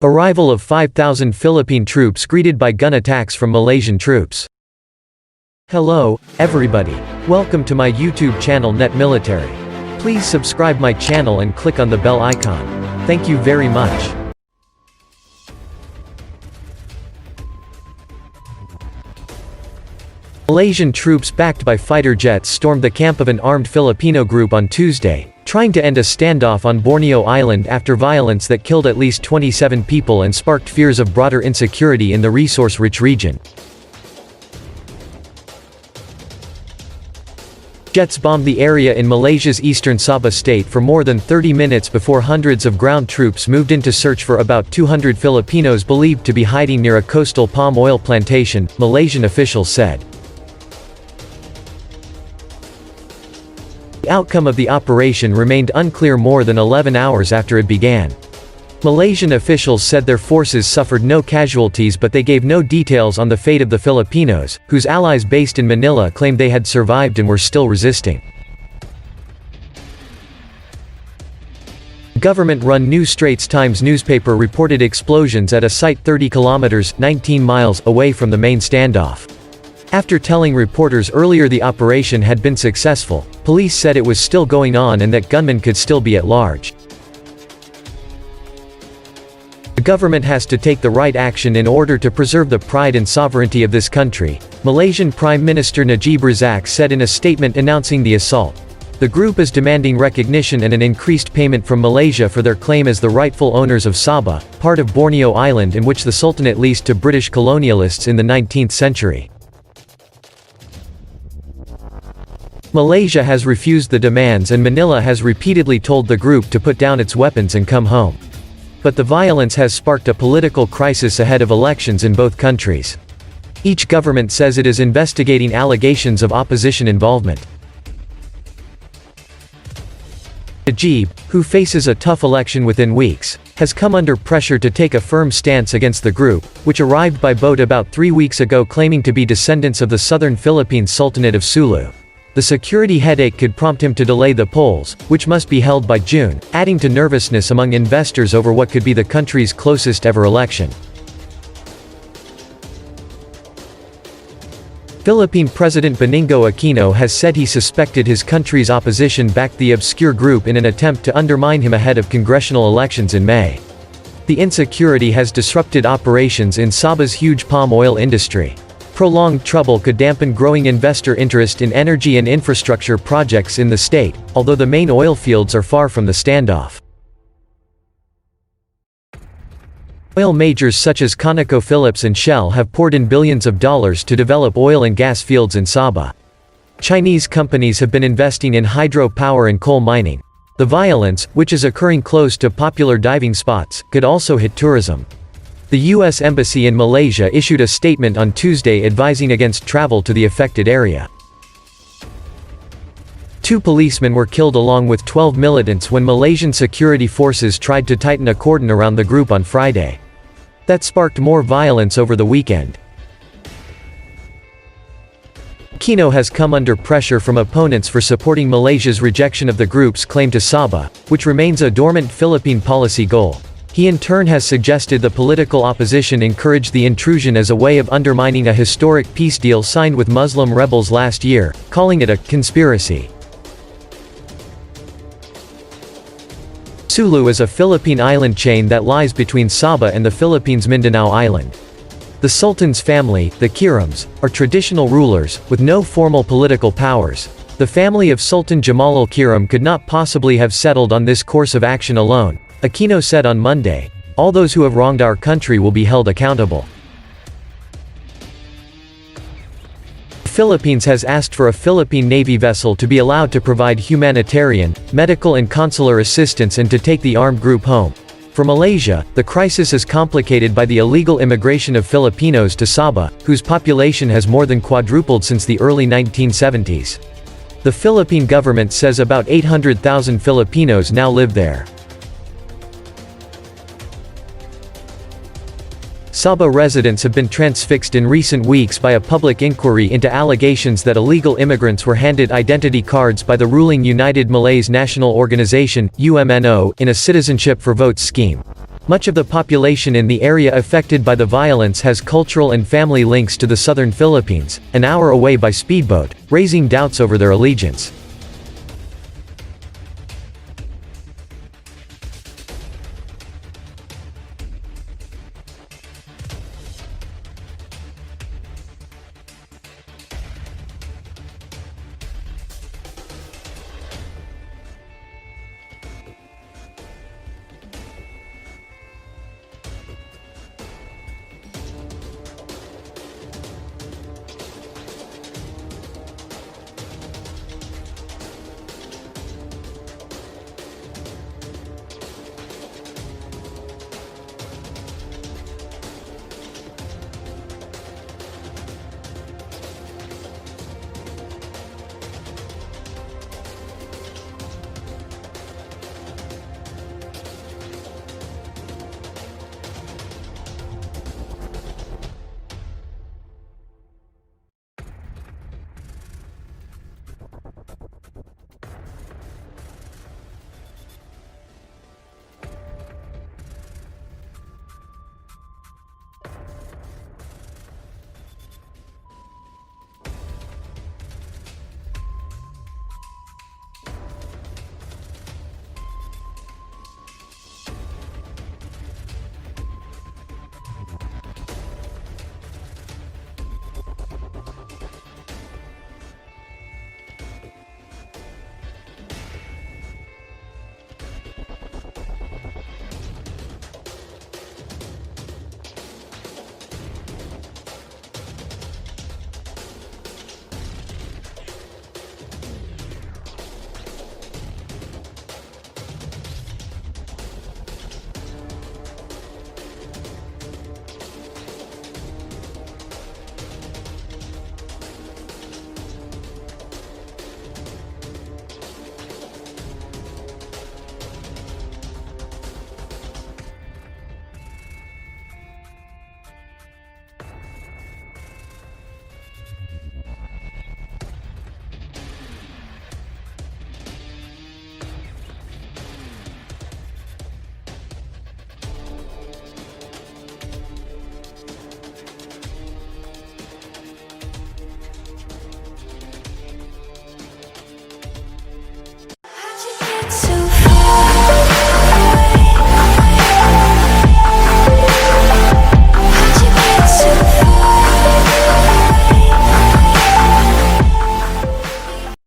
Arrival of 5,000 Philippine troops greeted by gun attacks from Malaysian troops. Hello, everybody. Welcome to my YouTube channel Net Military. Please subscribe my channel and click on the bell icon. Thank you very much. Malaysian troops backed by fighter jets stormed the camp of an armed Filipino group on Tuesday, trying to end a standoff on Borneo Island after violence that killed at least 27 people and sparked fears of broader insecurity in the resource-rich region. Jets bombed the area in Malaysia's eastern Sabah state for more than 30 minutes before hundreds of ground troops moved in to search for about 200 Filipinos believed to be hiding near a coastal palm oil plantation, Malaysian officials said. The outcome of the operation remained unclear more than 11 hours after it began. Malaysian officials said their forces suffered no casualties, but they gave no details on the fate of the Filipinos, whose allies based in Manila claimed they had survived and were still resisting. Government-run New Straits Times newspaper reported explosions at a site 30 kilometers (19 miles) away from the main standoff. After telling reporters earlier the operation had been successful, police said it was still going on and that gunmen could still be at large. The government has to take the right action in order to preserve the pride and sovereignty of this country, Malaysian Prime Minister Najib Razak said in a statement announcing the assault. The group is demanding recognition and an increased payment from Malaysia for their claim as the rightful owners of Sabah, part of Borneo Island in which the Sultanate leased to British colonialists in the 19th century. Malaysia has refused the demands and Manila has repeatedly told the group to put down its weapons and come home. But the violence has sparked a political crisis ahead of elections in both countries. Each government says it is investigating allegations of opposition involvement. Najib, who faces a tough election within weeks, has come under pressure to take a firm stance against the group, which arrived by boat about 3 weeks ago claiming to be descendants of the southern Philippine Sultanate of Sulu. The security headache could prompt him to delay the polls, which must be held by June, adding to nervousness among investors over what could be the country's closest ever election. Philippine President Benigno Aquino has said he suspected his country's opposition backed the obscure group in an attempt to undermine him ahead of congressional elections in May. The insecurity has disrupted operations in Sabah's huge palm oil industry. Prolonged trouble could dampen growing investor interest in energy and infrastructure projects in the state, although the main oil fields are far from the standoff. Oil majors such as ConocoPhillips and Shell have poured in billions of dollars to develop oil and gas fields in Sabah. Chinese companies have been investing in hydropower and coal mining. The violence, which is occurring close to popular diving spots, could also hit tourism. The U.S. Embassy in Malaysia issued a statement on Tuesday advising against travel to the affected area. 2 policemen were killed along with 12 militants when Malaysian security forces tried to tighten a cordon around the group on Friday. That sparked more violence over the weekend. Aquino has come under pressure from opponents for supporting Malaysia's rejection of the group's claim to Sabah, which remains a dormant Philippine policy goal. He in turn has suggested the political opposition encouraged the intrusion as a way of undermining a historic peace deal signed with Muslim rebels last year, calling it a conspiracy. Sulu is a Philippine island chain that lies between Sabah and the Philippines' Mindanao Island. The Sultan's family, the Kirams, are traditional rulers, with no formal political powers. The family of Sultan Jamalul Kiram could not possibly have settled on this course of action alone, Aquino said on Monday. All those who have wronged our country will be held accountable. The Philippines has asked for a Philippine Navy vessel to be allowed to provide humanitarian, medical and consular assistance and to take the armed group home. For Malaysia, the crisis is complicated by the illegal immigration of Filipinos to Sabah, whose population has more than quadrupled since the early 1970s. The Philippine government says about 800,000 Filipinos now live there. Sabah residents have been transfixed in recent weeks by a public inquiry into allegations that illegal immigrants were handed identity cards by the ruling United Malays National Organization (UMNO) in a citizenship for votes scheme. Much of the population in the area affected by the violence has cultural and family links to the southern Philippines, an hour away by speedboat, raising doubts over their allegiance.